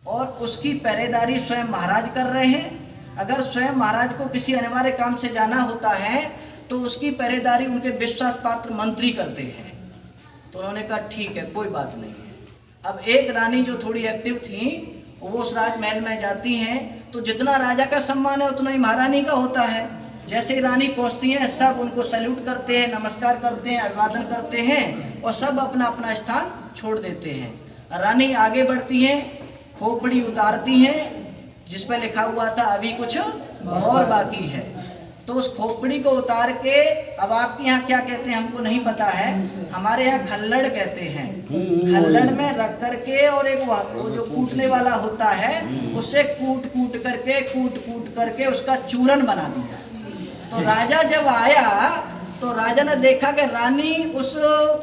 और उसकी पहरेदारी स्वयं महाराज कर रहे हैं। अगर स्वयं महाराज को किसी अनिवार्य काम से जाना होता है तो उसकी पहरेदारी उनके विश्वास पात्र मंत्री करते हैं। तो उन्होंने कहा ठीक है, कोई बात नहीं है। अब एक रानी जो थोड़ी एक्टिव थी वो उस राजमहल में जाती हैं, तो जितना राजा का सम्मान है उतना ही महारानी का होता है। जैसे ही रानी पहुंचती हैं सब उनको सैल्यूट करते हैं, नमस्कार करते हैं, अभिवादन करते हैं और सब अपना अपना स्थान छोड़ देते हैं। रानी आगे बढ़ती हैं, खोपड़ी उतारती हैं जिस पर लिखा हुआ था अभी कुछ और बाकी है। तो उस खोपड़ी को उतार के, अब आपके यहाँ क्या कहते हैं हमको नहीं पता है, हमारे यहाँ खल्लड़ कहते हैं। खल्लड़ में रख करके और एक वो जो कूटने वाला होता है उससे कूट कूट करके उसका चूरन बना दिया। तो राजा जब आया तो राजा ने देखा कि रानी उस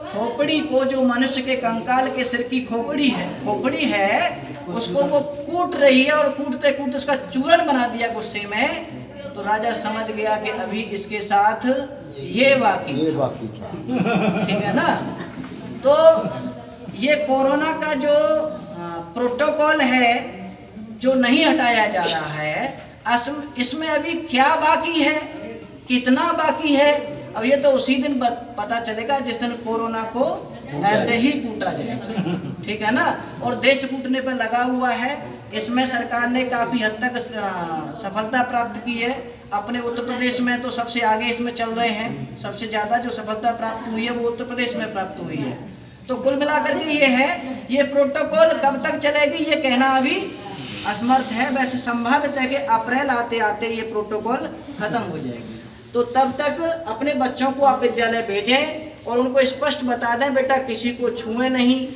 खोपड़ी को, जो मनुष्य के कंकाल के सिर की खोपड़ी है उसको वो कूट रही है और कूटते कूटते उसका चूरन बना दिया गुस्से में। तो राजा समझ गया कि अभी इसके साथ ये बाकी ठीक है ना। तो ये कोरोना का जो प्रोटोकॉल है जो नहीं हटाया जा रहा है, इसमें अभी क्या बाकी है, कितना बाकी है, अब ये तो उसी दिन पता चलेगा जिस दिन कोरोना को ऐसे ही कूटा जाएगा, ठीक है ना। और देश कूटने पर लगा हुआ है। इसमें सरकार ने काफी हद तक सफलता प्राप्त की है। अपने उत्तर प्रदेश में तो सबसे आगे इसमें चल रहे हैं। सबसे ज्यादा जो सफलता प्राप्त हुई है वो उत्तर प्रदेश में प्राप्त हुई है। तो कुल मिलाकर के ये है, ये प्रोटोकॉल कब तक चलेगी ये कहना अभी असमर्थ है। वैसे संभावित है कि अप्रैल आते आते ये प्रोटोकॉल खत्म हो जाएगी। तो तब तक अपने बच्चों को आप विद्यालय भेजें और उनको स्पष्ट बता दें, बेटा किसी को छुए नहीं,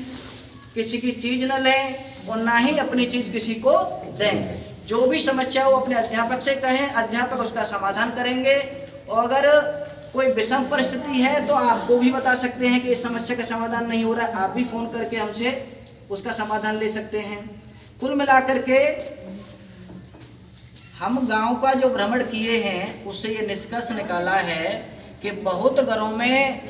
किसी की चीज न लें और ना ही अपनी चीज किसी को दें। जो भी समस्या हो अपने अध्यापक से कहें, अध्यापक उसका समाधान करेंगे। और अगर कोई विषम परिस्थिति है तो आपको भी बता सकते हैं कि इस समस्या का समाधान नहीं हो रहा है, आप भी फोन करके हमसे उसका समाधान ले सकते हैं। कुल मिलाकर के हम गांव का जो भ्रमण किए हैं उससे ये निष्कर्ष निकाला है कि बहुत घरों में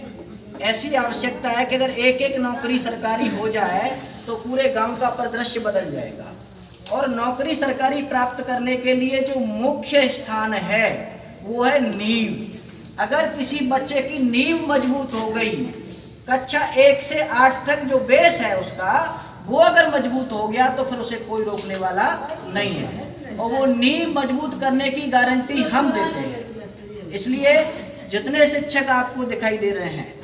ऐसी आवश्यकता है कि अगर एक एक नौकरी सरकारी हो जाए तो पूरे गांव का परिदृश्य बदल जाएगा। और नौकरी सरकारी प्राप्त करने के लिए जो मुख्य स्थान है वो है नींव। अगर किसी बच्चे की नींव मजबूत हो गई, कक्षा 1 से 8 तक जो बेस है उसका वो अगर मजबूत हो गया तो फिर उसे कोई रोकने वाला नहीं है। और वो नींव मजबूत करने की गारंटी हम देते हैं। इसलिए जितने शिक्षक आपको दिखाई दे रहे हैं,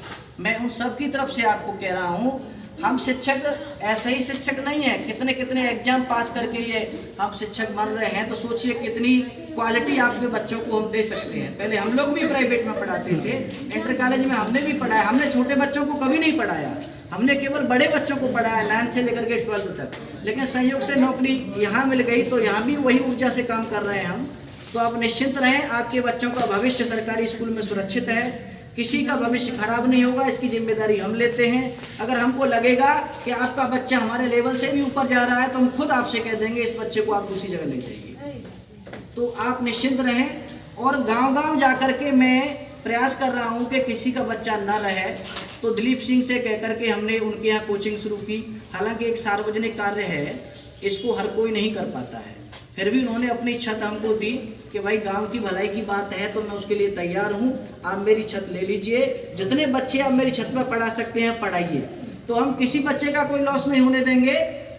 मैं उन सब की तरफ से आपको कह रहा हूँ, हम शिक्षक ऐसे ही शिक्षक नहीं है। कितने कितने एग्जाम पास करके ये हम शिक्षक बन रहे हैं। तो सोचिए कितनी क्वालिटी आपके बच्चों को हम दे सकते हैं। पहले हम लोग भी प्राइवेट में पढ़ाते थे, इंटर कॉलेज में हमने भी पढ़ाया। हमने छोटे बच्चों को कभी नहीं पढ़ाया, हमने केवल बड़े बच्चों को पढ़ाया 9 से लेकर के 12 तक। लेकिन संयोग से नौकरी यहाँ मिल गई तो यहाँ भी वही ऊर्जा से काम कर रहे हैं हम। तो आप निश्चिंत रहें, आपके बच्चों का भविष्य सरकारी स्कूल में सुरक्षित है। किसी का भविष्य खराब नहीं होगा, इसकी जिम्मेदारी हम लेते हैं। अगर हमको लगेगा कि आपका बच्चा हमारे लेवल से भी ऊपर जा रहा है तो हम खुद आपसे कह देंगे इस बच्चे को आप दूसरी जगह ले जाइए। तो आप निश्चिंत रहें। और गांव-गांव जाकर के मैं प्रयास कर रहा हूं कि किसी का बच्चा न रहे। तो दिलीप सिंह से कहकर के हमने उनके यहाँ कोचिंग शुरू की। हालांकि एक सार्वजनिक कार्य है, इसको हर कोई नहीं कर पाता है, फिर भी उन्होंने अपनी छत हमको दी कि भाई गांव की भलाई की बात है तो मैं उसके लिए तैयार हूं, आप मेरी छत ले लीजिए। जितने बच्चे आप मेरी छत पर पढ़ा सकते हैं पढ़ाइए। तो हम किसी बच्चे का कोई लॉस नहीं होने देंगे।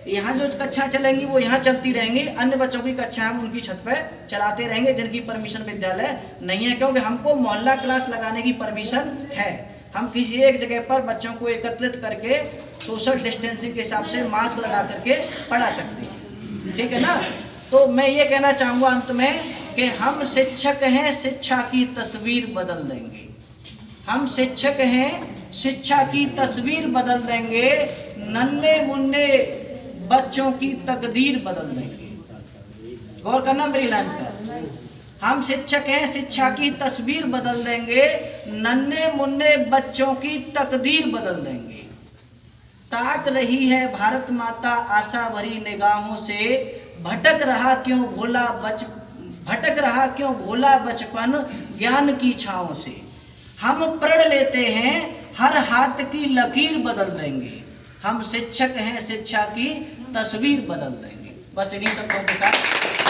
यहाँ जो कक्षा चलेंगी वो यहाँ चलती रहेंगी, अन्य बच्चों की कक्षा हम उनकी छत पर चलाते रहेंगे जिनकी परमिशन विद्यालय नहीं है। क्योंकि हमको मोहल्ला क्लास लगाने की परमिशन है। हम किसी एक जगह पर बच्चों को एकत्रित करके सोशल डिस्टेंसिंग के हिसाब से मास्क लगा करके पढ़ा सकते हैं, ठीक है ना। तो मैं ये कहना चाहूँगा अंत में कि हम शिक्षक हैं, शिक्षा की तस्वीर बदल देंगे। हम शिक्षक हैं, शिक्षा की तस्वीर बदल देंगे। नन्हे मुन्ने बच्चों की तकदीर बदल देंगे। गौर करना मेरी लाइन पर। हम शिक्षक हैं, शिक्षा की तस्वीर बदल देंगे। नन्हे मुन्ने बच्चों की तकदीर बदल देंगे। ताक रही है भारत माता आशा भरी निगाहों से, भटक रहा क्यों भोला बचपन ज्ञान की छाओं से। हम प्रण लेते हैं, हर हाथ की लकीर बदल देंगे। हम शिक्षक हैं, शिक्षा की तस्वीर बदल देंगे। बस इन्हीं शब्दों के साथ